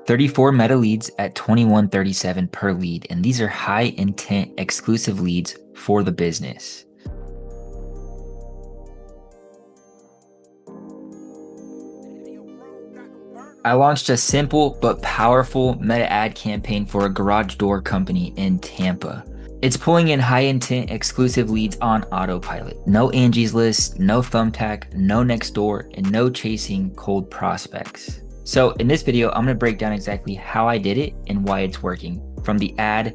34 meta leads at $21.37 per lead, and these are high intent exclusive leads for the business. I launched a simple but powerful meta ad campaign for a garage door company in Tampa. It's pulling in high intent exclusive leads on autopilot. No Angie's List, no Thumbtack, no Nextdoor, and no chasing cold prospects. So in this video, I'm going to break down exactly how I did it and why it's working, from the ad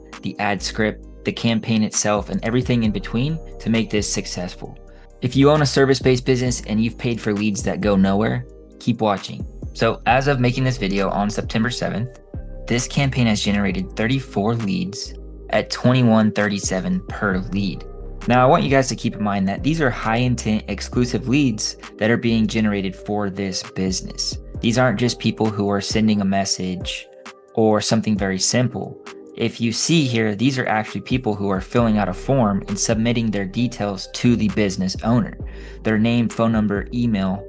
script, the campaign itself, and everything in between to make this successful. If you own a service-based business and you've paid for leads that go nowhere, keep watching. So as of making this video on September 7th, this campaign has generated 34 leads at $21.37 per lead. Now I want you guys to keep in mind that these are high intent exclusive leads that are being generated for this business. These aren't just people who are sending a message or something very simple. If you see here, these are actually people who are filling out a form and submitting their details to the business owner. Their name, phone number, email,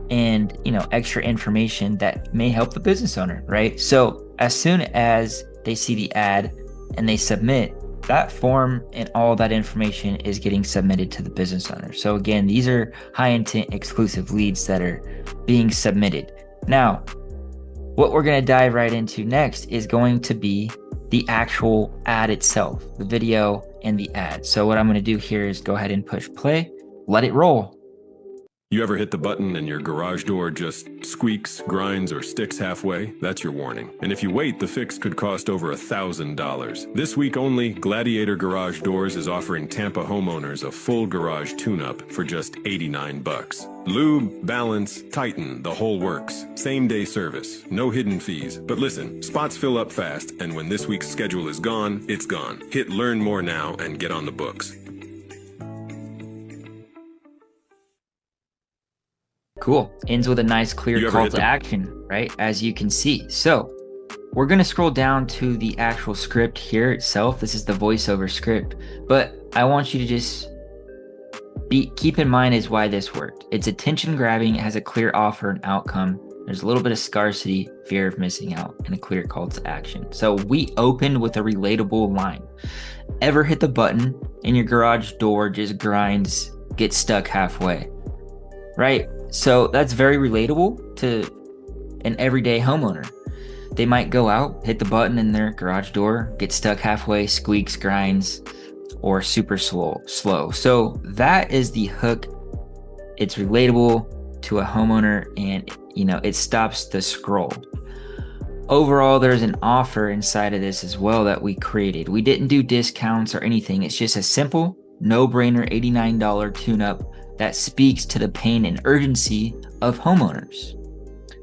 and extra information that may help the business owner, right? So as soon as they see the ad and they submit, that form and all that information is getting submitted to the business owner. So again, these are high intent exclusive leads that are being submitted. Now, what we're going to dive right into next is going to be the actual ad itself, the video and the ad. So what I'm going to do here is go ahead and push play, let it roll. You ever hit the button and your garage door just squeaks, grinds, or sticks halfway? That's your warning. And if you wait, the fix could cost over $1,000. This week only, Gladiator Garage Doors is offering Tampa homeowners a full garage tune-up for just $89. Lube, balance, tighten, the whole works. Same-day service, no hidden fees. But listen, spots fill up fast, and when this week's schedule is gone, it's gone. Hit Learn More now and get on the books. Cool. Ends with a nice clear call to action, right? As you can see. So we're going to scroll down to the actual script here itself. This is the voiceover script, but I want you to just keep in mind is why this worked. It's attention grabbing. It has a clear offer and outcome. There's a little bit of scarcity, fear of missing out, and a clear call to action. So we opened with a relatable line. Ever hit the button and your garage door just grinds, gets stuck halfway, right? So that's very relatable to an everyday homeowner. They might go out, hit the button in their garage door, get stuck halfway, squeaks, grinds, or super slow. So that is the hook. It's relatable to a homeowner and it stops the scroll. Overall, there's an offer inside of this as well that we created. We didn't do discounts or anything. It's just a simple, no-brainer $89 tune-up that speaks to the pain and urgency of homeowners.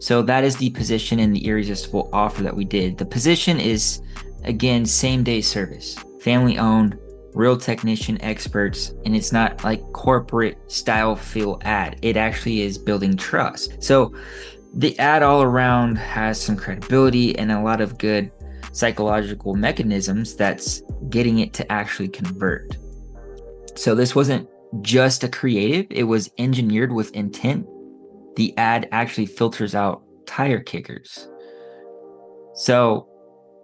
So that is the position in the irresistible offer that we did. The position is, again, same-day service, family-owned, real technician experts, and it's not like corporate style feel ad. It actually is building trust. So the ad all around has some credibility and a lot of good psychological mechanisms that's getting it to actually convert. So this wasn't just a creative, it was engineered with intent. The ad actually filters out tire kickers. So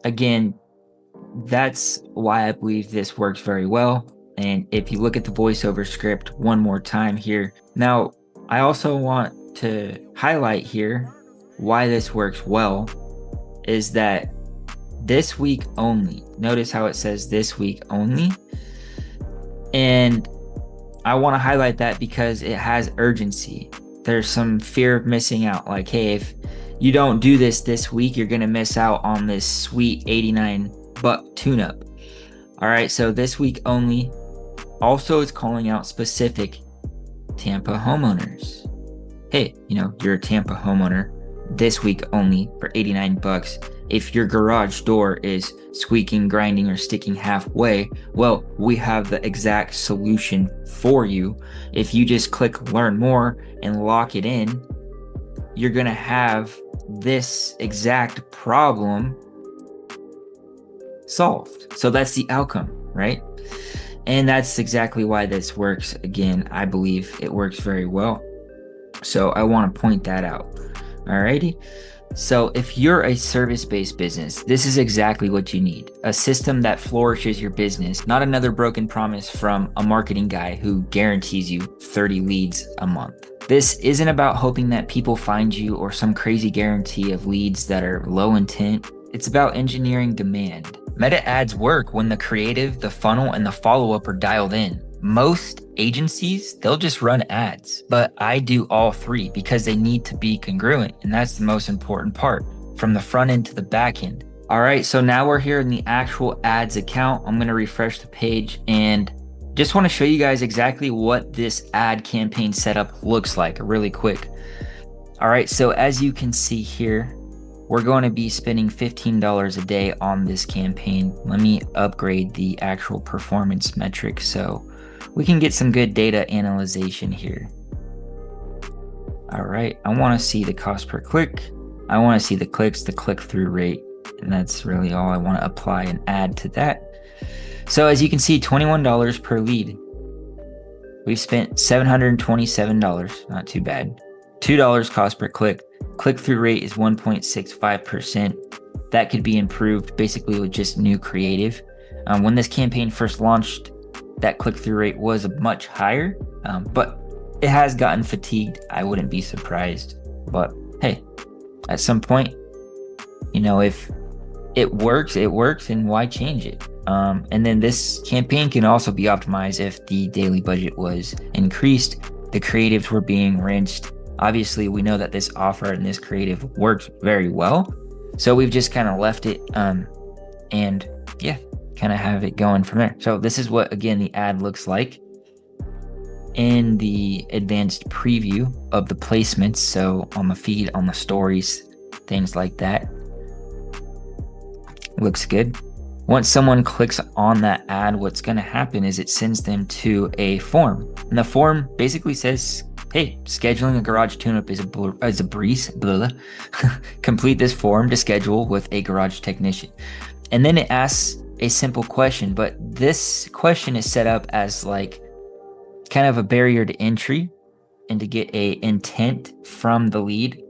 again, that's why I believe this works very well. And if you look at the voiceover script one more time here. Now, I also want to highlight here why this works well is that this week only, notice how it says this week only. And I want to highlight that because it has urgency. There's some fear of missing out. Like, hey, if you don't do this week, you're going to miss out on this sweet $89 tune-up. All right, so this week only. Also, it's calling out specific Tampa homeowners. Hey, you're a Tampa homeowner. This week only for $89. If your garage door is squeaking, grinding, or sticking halfway, well, we have the exact solution for you. If you just click learn more and lock it in, you're going to have this exact problem solved. So that's the outcome, right? And that's exactly why this works. Again, I believe it works very well. So I want to point that out. Alrighty. So if you're a service-based business, this is exactly what you need. A system that flourishes your business, not another broken promise from a marketing guy who guarantees you 30 leads a month. This isn't about hoping that people find you or some crazy guarantee of leads that are low intent. It's about engineering demand. Meta ads work when the creative, the funnel, and the follow-up are dialed in. Most agencies, they'll just run ads, but I do all three because they need to be congruent, and that's the most important part, from the front end to the back end. All right, so now we're here in the actual ads account. I'm gonna refresh the page and just wanna show you guys exactly what this ad campaign setup looks like really quick. All right, so as you can see here, we're going to be spending $15 a day on this campaign. Let me upgrade the actual performance metrics so we can get some good data analyzation here. All right, I want to see the cost per click. I want to see the clicks, the click-through rate, and that's really all. I want to apply and add to that. So as you can see, $21 per lead. We've spent $727, not too bad. $2 cost per click. Click-through rate is 1.65%. That could be improved basically with just new creative. When this campaign first launched, that click-through rate was much higher, but it has gotten fatigued. I wouldn't be surprised. But hey, at some point, you know, if it works, and why change it? And then this campaign can also be optimized if the daily budget was increased, the creatives were being rinsed. Obviously, we know that this offer and this creative works very well. So we've just kind of left it and yeah, kind of have it going from there. So this is what, again, the ad looks like in the advanced preview of the placements. So on the feed, on the stories, things like that. Looks good. Once someone clicks on that ad, what's going to happen is it sends them to a form. And the form basically says, hey, scheduling a garage tune-up is a breeze. Blah, blah. Complete this form to schedule with a garage technician. And then it asks a simple question, but this question is set up as like kind of a barrier to entry and to get a intent from the lead,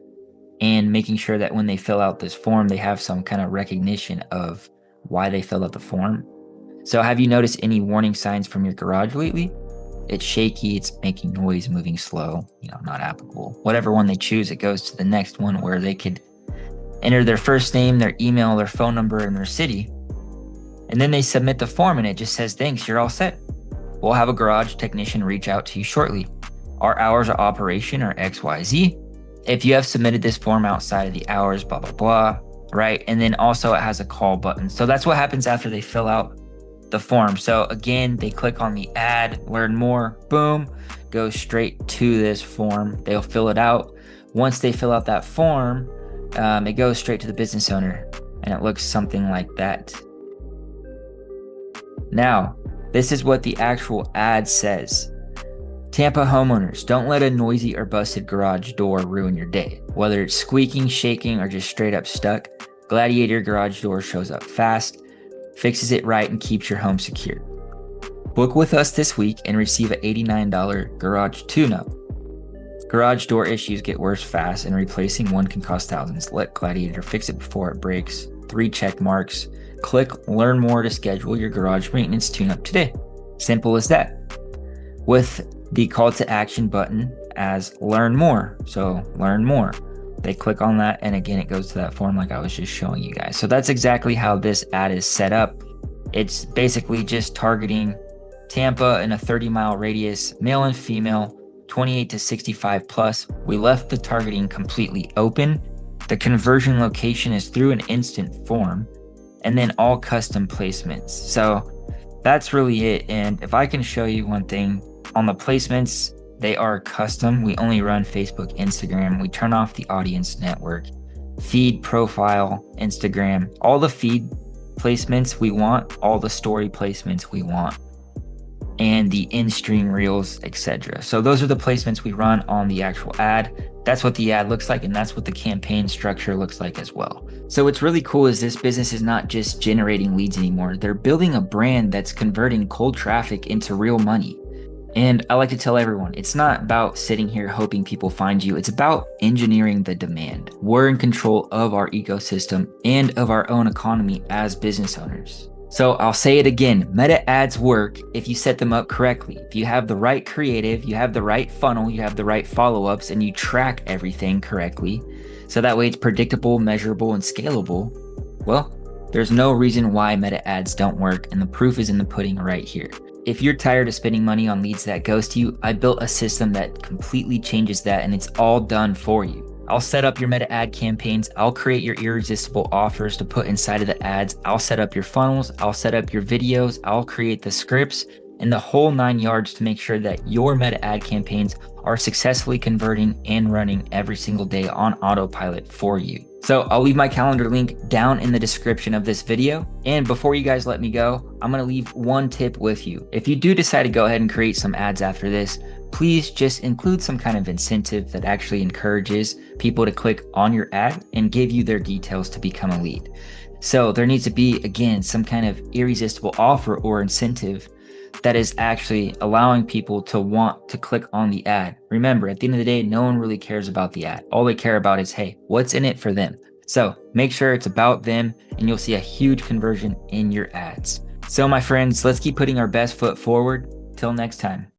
and making sure that when they fill out this form, they have some kind of recognition of why they filled out the form. So have you noticed any warning signs from your garage lately? It's shaky, it's making noise, moving slow, not applicable. Whatever one they choose, it goes to the next one where they could enter their first name, their email, their phone number, and their city. And then they submit the form and it just says, thanks, you're all set. We'll have a garage technician reach out to you shortly. Our hours of operation are XYZ. If you have submitted this form outside of the hours, blah, blah, blah, right? And then also it has a call button. So that's what happens after they fill out the form. So again, they click on the ad, learn more, boom, goes straight to this form. They'll fill it out. Once they fill out that form, it goes straight to the business owner and it looks something like that. Now, this is what the actual ad says. Tampa homeowners, don't let a noisy or busted garage door ruin your day. Whether it's squeaking, shaking, or just straight up stuck, Gladiator Garage Doors shows up fast, fixes it right, and keeps your home secure. Book with us this week and receive an $89 garage tune-up. Garage door issues get worse fast, and replacing one can cost thousands. Let Gladiator fix it before it breaks. 3 check marks. Click Learn More to schedule your garage maintenance tune-up today. Simple as that. With the call to action button as Learn More. So learn more. They click on that, and again, it goes to that form like I was just showing you guys. So that's exactly how this ad is set up. It's basically just targeting Tampa in a 30-mile radius, male and female, 28 to 65 plus. We left the targeting completely open. The conversion location is through an instant form, and then all custom placements. So that's really it. And if I can show you one thing on the placements, they are custom. We only run Facebook, Instagram. We turn off the audience network, feed, profile, Instagram, all the feed placements we want, all the story placements we want, and the in-stream reels, etc. So those are the placements we run on the actual ad. That's what the ad looks like, and that's what the campaign structure looks like as well. So what's really cool is this business is not just generating leads anymore. They're building a brand that's converting cold traffic into real money. And I like to tell everyone, it's not about sitting here hoping people find you. It's about engineering the demand. We're in control of our ecosystem and of our own economy as business owners. So I'll say it again, meta ads work if you set them up correctly. If you have the right creative, you have the right funnel, you have the right follow-ups, and you track everything correctly. So that way it's predictable, measurable, and scalable. Well, there's no reason why meta ads don't work, and the proof is in the pudding right here. If you're tired of spending money on leads that ghost you, I built a system that completely changes that, and it's all done for you. I'll set up your meta ad campaigns. I'll create your irresistible offers to put inside of the ads. I'll set up your funnels. I'll set up your videos. I'll create the scripts and the whole 9 yards to make sure that your meta ad campaigns are successfully converting and running every single day on autopilot for you. So I'll leave my calendar link down in the description of this video. And before you guys let me go, I'm gonna leave one tip with you. If you do decide to go ahead and create some ads after this, please just include some kind of incentive that actually encourages people to click on your ad and give you their details to become a lead. So there needs to be, again, some kind of irresistible offer or incentive that is actually allowing people to want to click on the ad. Remember, at the end of the day, no one really cares about the ad. All they care about is, hey, what's in it for them? So make sure it's about them and you'll see a huge conversion in your ads. So my friends, let's keep putting our best foot forward. Till next time.